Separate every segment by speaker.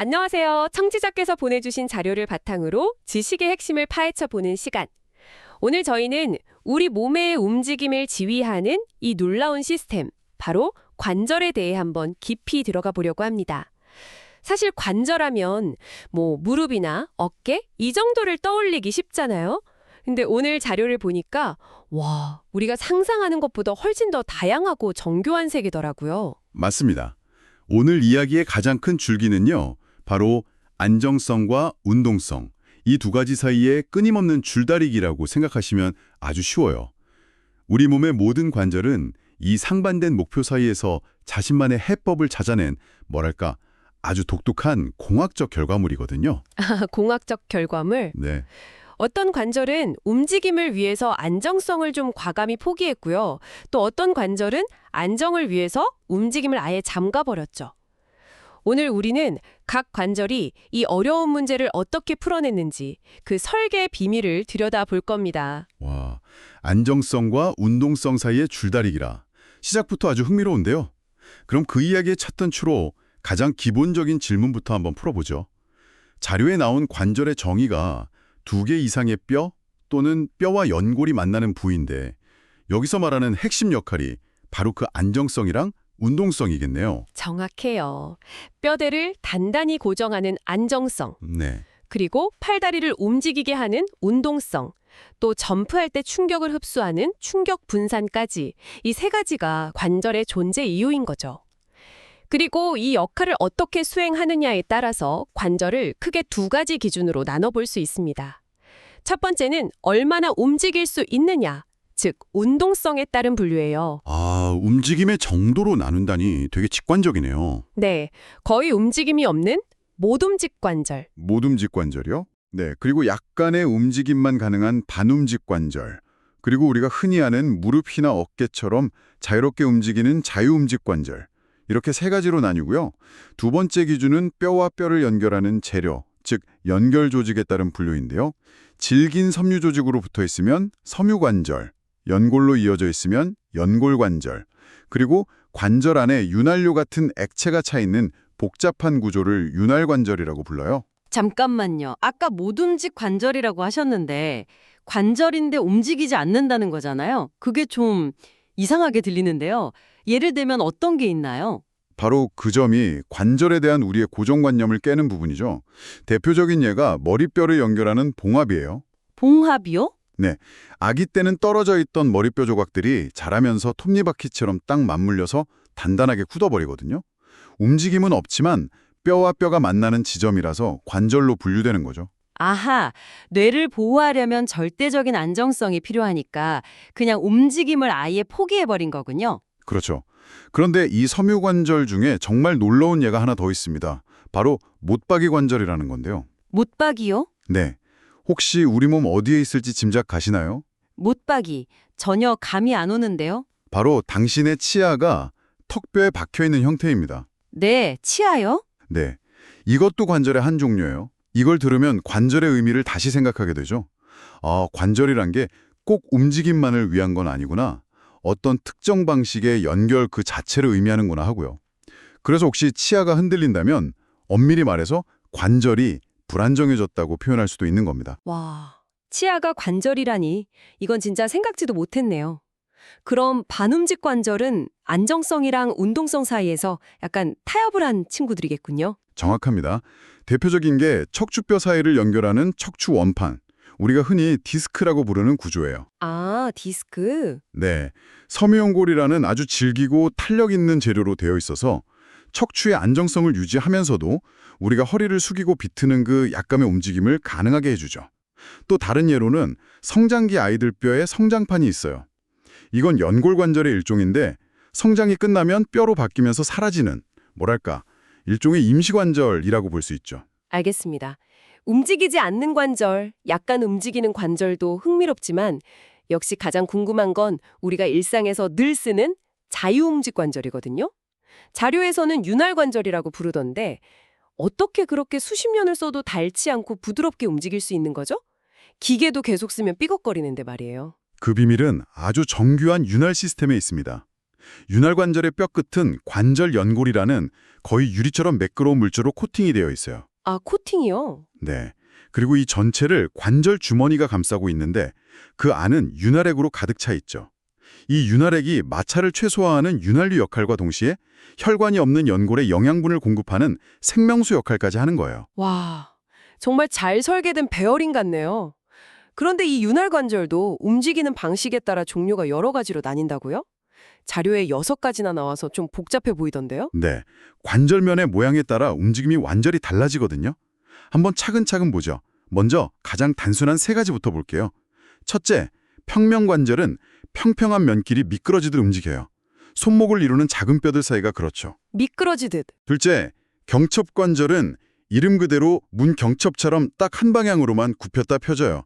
Speaker 1: 안녕하세요. 청취자께서 보내주신 자료를 바탕으로 지식의 핵심을 파헤쳐보는 시간. 오늘 저희는 우리 몸의 움직임을 지휘하는 이 놀라운 시스템, 바로 관절에 대해 한번 깊이 들어가 보려고 합니다. 사실 관절하면 무릎이나 어깨 이 정도를 떠올리기 쉽잖아요. 근데 오늘 자료를 보니까 와, 우리가 상상하는 것보다 훨씬 더 다양하고 정교한 세계더라고요.
Speaker 2: 맞습니다. 오늘 이야기의 가장 큰 줄기는요, 바로 안정성과 운동성, 이 두 가지 사이의 끊임없는 줄다리기라고 생각하시면 아주 쉬워요. 우리 몸의 모든 관절은 이 상반된 목표 사이에서 자신만의 해법을 찾아낸 아주 독특한 공학적 결과물이거든요.
Speaker 1: 공학적 결과물?
Speaker 2: 네,
Speaker 1: 어떤 관절은 움직임을 위해서 안정성을 좀 과감히 포기했고요. 또 어떤 관절은 안정을 위해서 움직임을 아예 잠가버렸죠. 오늘 우리는 각 관절이 이 어려운 문제를 어떻게 풀어냈는지 그 설계의 비밀을 들여다볼 겁니다.
Speaker 2: 와, 안정성과 운동성 사이의 줄다리기라. 시작부터 아주 흥미로운데요. 그럼 그 이야기의 첫 단추로 가장 기본적인 질문부터 한번 풀어보죠. 자료에 나온 관절의 정의가 2개 이상의 뼈 또는 뼈와 연골이 만나는 부위인데 여기서 말하는 핵심 역할이 바로 그 안정성이랑 운동성이겠네요.
Speaker 1: 정확해요. 뼈대를 단단히 고정하는 안정성,
Speaker 2: 네,
Speaker 1: 그리고 팔다리를 움직이게 하는 운동성, 또 점프할 때 충격을 흡수하는 충격 분산까지 이 세 가지가 관절의 존재 이유인 거죠. 그리고 이 역할을 어떻게 수행하느냐에 따라서 관절을 크게 2가지 기준으로 나눠볼 수 있습니다. 첫 번째는 얼마나 움직일 수 있느냐, 즉 운동성에 따른 분류예요.
Speaker 2: 아, 움직임의 정도로 나눈다니 되게 직관적이네요.
Speaker 1: 네, 거의 움직임이 없는 모둠직 관절.
Speaker 2: 모둠직 관절이요? 네, 그리고 약간의 움직임만 가능한 반움직 관절. 그리고 우리가 흔히 아는 무릎이나 어깨처럼 자유롭게 움직이는 자유움직 관절. 이렇게 3가지로 나뉘고요. 2번째 기준은 뼈와 뼈를 연결하는 재료, 즉 연결 조직에 따른 분류인데요. 질긴 섬유 조직으로 붙어 있으면 섬유관절, 연골로 이어져 있으면 연골관절, 그리고 관절 안에 윤활유 같은 액체가 차 있는 복잡한 구조를 윤활관절이라고 불러요.
Speaker 3: 잠깐만요. 아까 모둠직 관절이라고 하셨는데 관절인데 움직이지 않는다는 거잖아요. 그게 좀 이상하게 들리는데요. 예를 들면 어떤 게 있나요?
Speaker 2: 바로 그 점이 관절에 대한 우리의 고정관념을 깨는 부분이죠. 대표적인 예가 머리뼈를 연결하는 봉합이에요.
Speaker 3: 봉합이요?
Speaker 2: 네, 아기 때는 떨어져 있던 머리뼈 조각들이 자라면서 톱니바퀴처럼 딱 맞물려서 단단하게 굳어버리거든요. 움직임은 없지만 뼈와 뼈가 만나는 지점이라서 관절로 분류되는 거죠.
Speaker 3: 아하, 뇌를 보호하려면 절대적인 안정성이 필요하니까 그냥 움직임을 아예 포기해버린 거군요.
Speaker 2: 그렇죠. 그런데 이 섬유관절 중에 정말 놀라운 예가 하나 더 있습니다. 바로 못박이 관절이라는 건데요.
Speaker 3: 못박이요?
Speaker 2: 네, 혹시 우리 몸 어디에 있을지 짐작 가시나요?
Speaker 3: 못박이. 전혀 감이 안 오는데요.
Speaker 2: 바로 당신의 치아가 턱뼈에 박혀있는 형태입니다.
Speaker 3: 네, 치아요?
Speaker 2: 네, 이것도 관절의 한 종류예요. 이걸 들으면 관절의 의미를 다시 생각하게 되죠. 아, 관절이란 게 꼭 움직임만을 위한 건 아니구나. 어떤 특정 방식의 연결 그 자체를 의미하는구나 하고요. 그래서 혹시 치아가 흔들린다면 엄밀히 말해서 관절이 불안정해졌다고 표현할 수도 있는 겁니다.
Speaker 1: 와, 치아가 관절이라니 이건 진짜 생각지도 못했네요. 그럼 반움직 관절은 안정성이랑 운동성 사이에서 약간 타협을 한 친구들이겠군요.
Speaker 2: 정확합니다. 대표적인 게 척추뼈 사이를 연결하는 척추 원판, 우리가 흔히 디스크라고 부르는 구조예요.
Speaker 1: 아, 디스크.
Speaker 2: 네, 섬유연골이라는 아주 질기고 탄력 있는 재료로 되어 있어서 척추의 안정성을 유지하면서도 우리가 허리를 숙이고 비트는 그 약간의 움직임을 가능하게 해주죠. 또 다른 예로는 성장기 아이들 뼈에 성장판이 있어요. 이건 연골관절의 일종인데 성장이 끝나면 뼈로 바뀌면서 사라지는 일종의 임시관절이라고 볼 수 있죠.
Speaker 1: 알겠습니다. 움직이지 않는 관절, 약간 움직이는 관절도 흥미롭지만 역시 가장 궁금한 건 우리가 일상에서 늘 쓰는 자유움직 관절이거든요. 자료에서는 윤활관절이라고 부르던데 어떻게 그렇게 수십 년을 써도 닳지 않고 부드럽게 움직일 수 있는 거죠? 기계도 계속 쓰면 삐걱거리는데 말이에요.
Speaker 2: 그 비밀은 아주 정교한 윤활 시스템에 있습니다. 윤활관절의 뼈 끝은 관절 연골이라는 거의 유리처럼 매끄러운 물질로 코팅이 되어 있어요.
Speaker 1: 아, 코팅이요?
Speaker 2: 네. 그리고 이 전체를 관절 주머니가 감싸고 있는데 그 안은 윤활액으로 가득 차 있죠. 이 윤활액이 마찰을 최소화하는 윤활유 역할과 동시에 혈관이 없는 연골에 영양분을 공급하는 생명수 역할까지 하는 거예요.
Speaker 1: 와, 정말 잘 설계된 베어링 같네요. 그런데 이 윤활관절도 움직이는 방식에 따라 종류가 여러 가지로 나뉜다고요? 자료에 6가지나 나와서 좀 복잡해 보이던데요?
Speaker 2: 네. 관절면의 모양에 따라 움직임이 완전히 달라지거든요. 한번 차근차근 보죠. 먼저 가장 단순한 3가지부터 볼게요. 첫째, 평면관절은 평평한 면끼리 미끄러지듯 움직여요. 손목을 이루는 작은 뼈들 사이가 그렇죠.
Speaker 1: 미끄러지듯.
Speaker 2: 둘째, 경첩관절은 이름 그대로 문경첩처럼 딱 한 방향으로만 굽혔다 펴져요.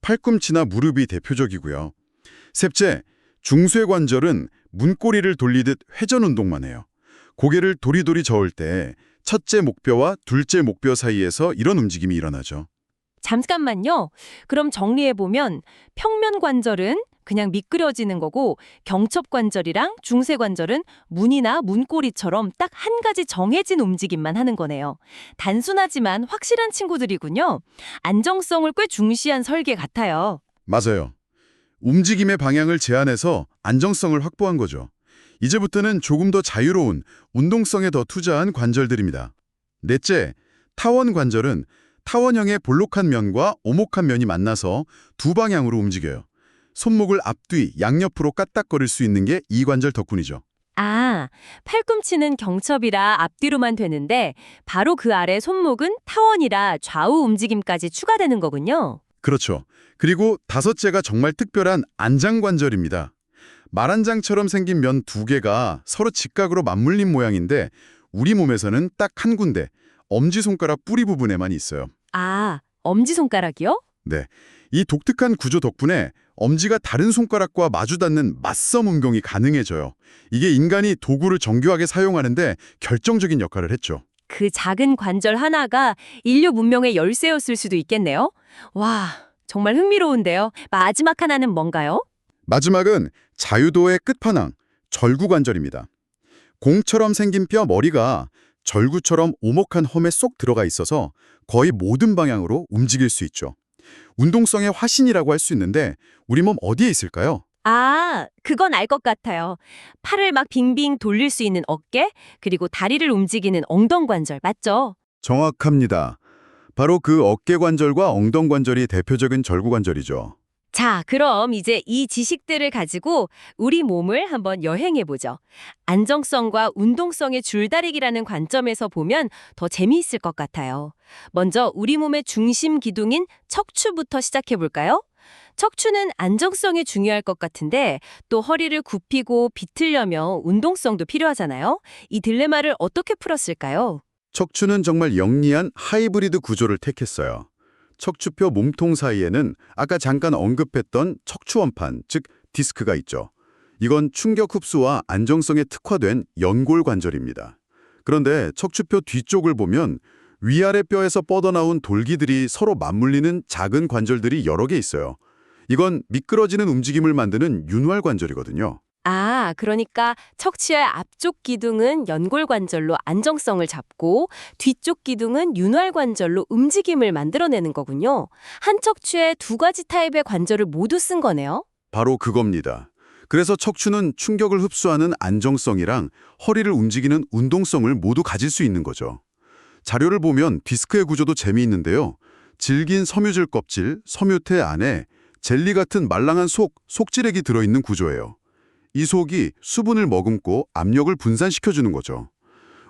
Speaker 2: 팔꿈치나 무릎이 대표적이고요. 셋째, 중쇄관절은 문고리를 돌리듯 회전 운동만 해요. 고개를 도리도리 저을 때 첫째 목뼈와 둘째 목뼈 사이에서 이런 움직임이 일어나죠.
Speaker 4: 잠깐만요. 그럼 정리해보면 평면 관절은 그냥 미끄러지는 거고 경첩관절이랑 중쇄관절은 문이나 문고리처럼 딱 한 가지 정해진 움직임만 하는 거네요. 단순하지만 확실한 친구들이군요. 안정성을 꽤 중시한 설계 같아요.
Speaker 2: 맞아요. 움직임의 방향을 제한해서 안정성을 확보한 거죠. 이제부터는 조금 더 자유로운 운동성에 더 투자한 관절들입니다. 넷째, 타원 관절은 타원형의 볼록한 면과 오목한 면이 만나서 두 방향으로 움직여요. 손목을 앞뒤, 양옆으로 까딱거릴 수 있는 게 이 관절 덕분이죠.
Speaker 4: 아, 팔꿈치는 경첩이라 앞뒤로만 되는데 바로 그 아래 손목은 타원이라 좌우 움직임까지 추가되는 거군요.
Speaker 2: 그렇죠. 그리고 다섯째가 정말 특별한 안장관절입니다. 말한장처럼 생긴 면 2개가 서로 직각으로 맞물린 모양인데 우리 몸에서는 딱 한 군데, 엄지손가락 뿌리 부분에만 있어요.
Speaker 4: 아, 엄지손가락이요?
Speaker 2: 네, 이 독특한 구조 덕분에 엄지가 다른 손가락과 마주 닿는 맞섬 운동이 가능해져요. 이게 인간이 도구를 정교하게 사용하는데 결정적인 역할을 했죠.
Speaker 4: 그 작은 관절 하나가 인류 문명의 열쇠였을 수도 있겠네요. 와, 정말 흥미로운데요. 마지막 하나는 뭔가요?
Speaker 2: 마지막은 자유도의 끝판왕, 절구관절입니다. 공처럼 생긴 뼈 머리가 절구처럼 오목한 험에 쏙 들어가 있어서 거의 모든 방향으로 움직일 수 있죠. 운동성의 화신이라고 할 수 있는데 우리 몸 어디에 있을까요?
Speaker 4: 아, 그건 알 것 같아요. 팔을 막 빙빙 돌릴 수 있는 어깨, 그리고 다리를 움직이는 엉덩관절, 맞죠?
Speaker 2: 정확합니다. 바로 그 어깨관절과 엉덩관절이 대표적인 절구관절이죠.
Speaker 4: 자, 그럼 이제 이 지식들을 가지고 우리 몸을 한번 여행해보죠. 안정성과 운동성의 줄다리기라는 관점에서 보면 더 재미있을 것 같아요. 먼저 우리 몸의 중심 기둥인 척추부터 시작해볼까요? 척추는 안정성이 중요할 것 같은데 또 허리를 굽히고 비틀려면 운동성도 필요하잖아요. 이 딜레마를 어떻게 풀었을까요?
Speaker 2: 척추는 정말 영리한 하이브리드 구조를 택했어요. 척추뼈 몸통 사이에는 아까 잠깐 언급했던 척추원판, 즉 디스크가 있죠. 이건 충격 흡수와 안정성에 특화된 연골 관절입니다. 그런데 척추뼈 뒤쪽을 보면 위아래 뼈에서 뻗어나온 돌기들이 서로 맞물리는 작은 관절들이 여러 개 있어요. 이건 미끄러지는 움직임을 만드는 윤활 관절이거든요.
Speaker 1: 아, 그러니까 척추의 앞쪽 기둥은 연골관절로 안정성을 잡고 뒤쪽 기둥은 윤활관절로 움직임을 만들어내는 거군요. 한 척추에 2가지 타입의 관절을 모두 쓴 거네요.
Speaker 2: 바로 그겁니다. 그래서 척추는 충격을 흡수하는 안정성이랑 허리를 움직이는 운동성을 모두 가질 수 있는 거죠. 자료를 보면 디스크의 구조도 재미있는데요. 질긴 섬유질 껍질, 섬유태 안에 젤리 같은 말랑한 속지액이 들어있는 구조예요. 이 속이 수분을 머금고 압력을 분산시켜주는 거죠.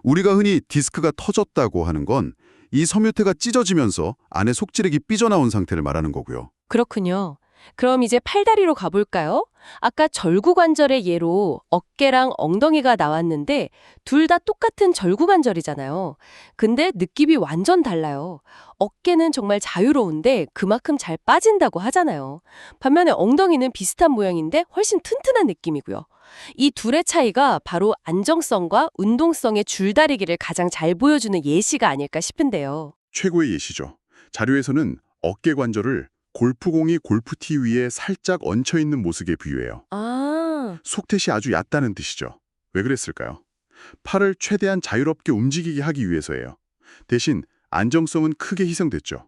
Speaker 2: 우리가 흔히 디스크가 터졌다고 하는 건 이 섬유태가 찢어지면서 안에 속지액이 삐져나온 상태를 말하는 거고요.
Speaker 1: 그렇군요. 그럼 이제 팔다리로 가볼까요? 아까 절구관절의 예로 어깨랑 엉덩이가 나왔는데 둘 다 똑같은 절구관절이잖아요. 근데 느낌이 완전 달라요. 어깨는 정말 자유로운데 그만큼 잘 빠진다고 하잖아요. 반면에 엉덩이는 비슷한 모양인데 훨씬 튼튼한 느낌이고요. 이 둘의 차이가 바로 안정성과 운동성의 줄다리기를 가장 잘 보여주는 예시가 아닐까 싶은데요.
Speaker 2: 최고의 예시죠. 자료에서는 어깨 관절을 골프공이 골프티 위에 살짝 얹혀있는 모습에 비유해요.
Speaker 1: 아,
Speaker 2: 속텟이 아주 얕다는 뜻이죠. 왜 그랬을까요? 팔을 최대한 자유롭게 움직이게 하기 위해서예요. 대신 안정성은 크게 희생됐죠.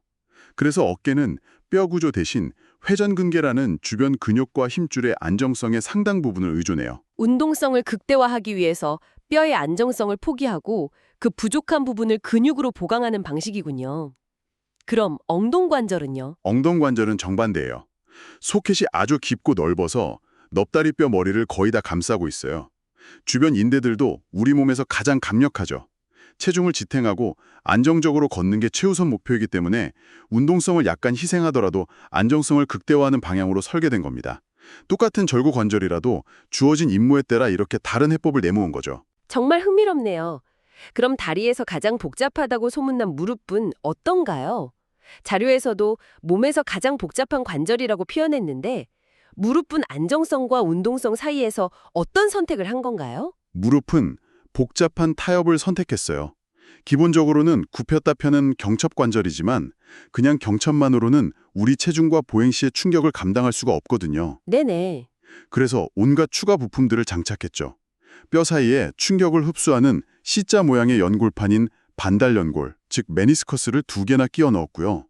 Speaker 2: 그래서 어깨는 뼈 구조 대신 회전근개라는 주변 근육과 힘줄의 안정성의 상당 부분을 의존해요.
Speaker 1: 운동성을 극대화하기 위해서 뼈의 안정성을 포기하고 그 부족한 부분을 근육으로 보강하는 방식이군요. 그럼 엉덩관절은요?
Speaker 2: 엉덩관절은 정반대예요. 소켓이 아주 깊고 넓어서 넙다리뼈 머리를 거의 다 감싸고 있어요. 주변 인대들도 우리 몸에서 가장 강력하죠. 체중을 지탱하고 안정적으로 걷는 게 최우선 목표이기 때문에 운동성을 약간 희생하더라도 안정성을 극대화하는 방향으로 설계된 겁니다. 똑같은 절구관절이라도 주어진 임무에 따라 이렇게 다른 해법을 내모은 거죠.
Speaker 1: 정말 흥미롭네요. 그럼 다리에서 가장 복잡하다고 소문난 무릎은 어떤가요? 자료에서도 몸에서 가장 복잡한 관절이라고 표현했는데 무릎은 안정성과 운동성 사이에서 어떤 선택을 한 건가요?
Speaker 2: 무릎은 복잡한 타협을 선택했어요. 기본적으로는 굽혔다 펴는 경첩관절이지만 그냥 경첩만으로는 우리 체중과 보행 시의 충격을 감당할 수가 없거든요.
Speaker 1: 네네.
Speaker 2: 그래서 온갖 추가 부품들을 장착했죠. 뼈 사이에 충격을 흡수하는 C자 모양의 연골판인 반달연골, 즉 메니스커스를 2개나 끼워 넣었고요.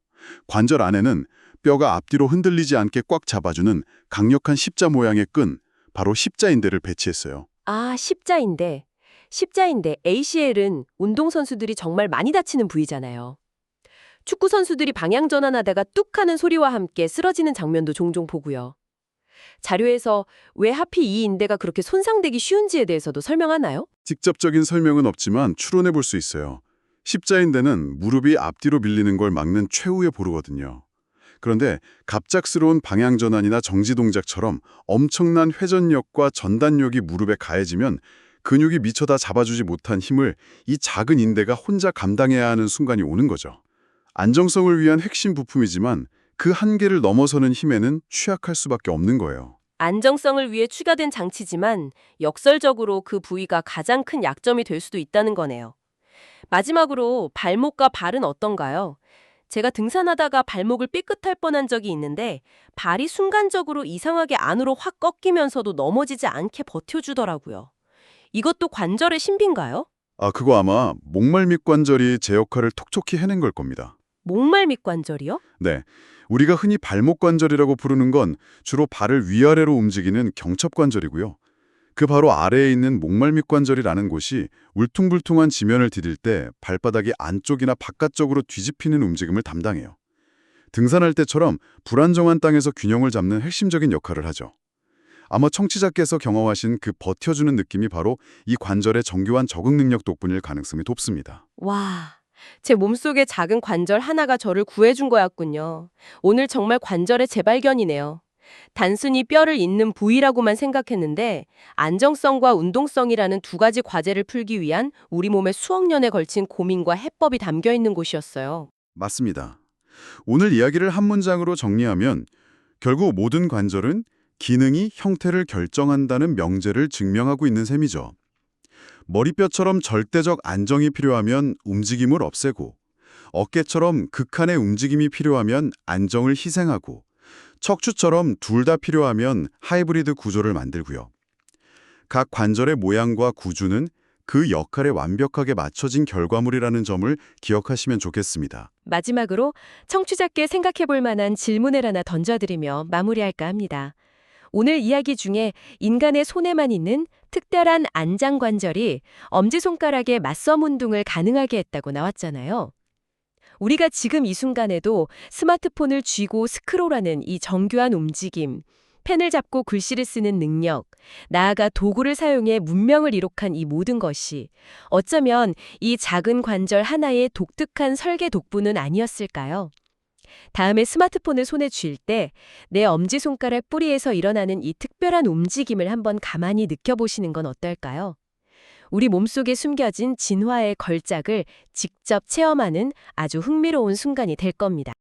Speaker 2: 관절 안에는 뼈가 앞뒤로 흔들리지 않게 꽉 잡아주는 강력한 십자 모양의 끈, 바로 십자인대를 배치했어요.
Speaker 1: 아, 십자인대. 십자인대 ACL은 운동선수들이 정말 많이 다치는 부위잖아요. 축구 선수들이 방향 전환하다가 뚝 하는 소리와 함께 쓰러지는 장면도 종종 보고요. 자료에서 왜 하필 이 인대가 그렇게 손상되기 쉬운지에 대해서도 설명하나요?
Speaker 2: 직접적인 설명은 없지만 추론해 볼 수 있어요. 십자인대는 무릎이 앞뒤로 밀리는 걸 막는 최후의 보루거든요. 그런데 갑작스러운 방향 전환이나 정지 동작처럼 엄청난 회전력과 전단력이 무릎에 가해지면 근육이 미처 다 잡아주지 못한 힘을 이 작은 인대가 혼자 감당해야 하는 순간이 오는 거죠. 안정성을 위한 핵심 부품이지만 그 한계를 넘어서는 힘에는 취약할 수밖에 없는 거예요.
Speaker 1: 안정성을 위해 추가된 장치지만 역설적으로 그 부위가 가장 큰 약점이 될 수도 있다는 거네요. 마지막으로 발목과 발은 어떤가요? 제가 등산하다가 발목을 삐끗할 뻔한 적이 있는데 발이 순간적으로 이상하게 안으로 확 꺾이면서도 넘어지지 않게 버텨주더라고요. 이것도 관절의 신비인가요?
Speaker 2: 그거 아마 목말밑 관절이 제 역할을 톡톡히 해낸 걸 겁니다.
Speaker 1: 목말밑 관절이요?
Speaker 2: 네, 우리가 흔히 발목 관절이라고 부르는 건 주로 발을 위아래로 움직이는 경첩관절이고요. 그 바로 아래에 있는 목말밑 관절이라는 곳이 울퉁불퉁한 지면을 디딜 때 발바닥이 안쪽이나 바깥쪽으로 뒤집히는 움직임을 담당해요. 등산할 때처럼 불안정한 땅에서 균형을 잡는 핵심적인 역할을 하죠. 아마 청취자께서 경험하신 그 버텨주는 느낌이 바로 이 관절의 정교한 적응 능력 덕분일 가능성이 높습니다.
Speaker 1: 와, 제 몸속의 작은 관절 하나가 저를 구해준 거였군요. 오늘 정말 관절의 재발견이네요. 단순히 뼈를 잇는 부위라고만 생각했는데 안정성과 운동성이라는 두 가지 과제를 풀기 위한 우리 몸의 수억 년에 걸친 고민과 해법이 담겨 있는 곳이었어요.
Speaker 2: 맞습니다. 오늘 이야기를 한 문장으로 정리하면 결국 모든 관절은 기능이 형태를 결정한다는 명제를 증명하고 있는 셈이죠. 머리뼈처럼 절대적 안정이 필요하면 움직임을 없애고, 어깨처럼 극한의 움직임이 필요하면 안정을 희생하고, 척추처럼 둘 다 필요하면 하이브리드 구조를 만들고요. 각 관절의 모양과 구조는 그 역할에 완벽하게 맞춰진 결과물이라는 점을 기억하시면 좋겠습니다.
Speaker 1: 마지막으로 청취자께 생각해볼 만한 질문을 하나 던져드리며 마무리할까 합니다. 오늘 이야기 중에 인간의 손에만 있는 특별한 안장관절이 엄지손가락에 맞섬 운동을 가능하게 했다고 나왔잖아요. 우리가 지금 이 순간에도 스마트폰을 쥐고 스크롤하는 이 정교한 움직임, 펜을 잡고 글씨를 쓰는 능력, 나아가 도구를 사용해 문명을 이룩한 이 모든 것이 어쩌면 이 작은 관절 하나의 독특한 설계 덕분은 아니었을까요? 다음에 스마트폰을 손에 쥘 때 내 엄지손가락 뿌리에서 일어나는 이 특별한 움직임을 한번 가만히 느껴보시는 건 어떨까요? 우리 몸속에 숨겨진 진화의 걸작을 직접 체험하는 아주 흥미로운 순간이 될 겁니다.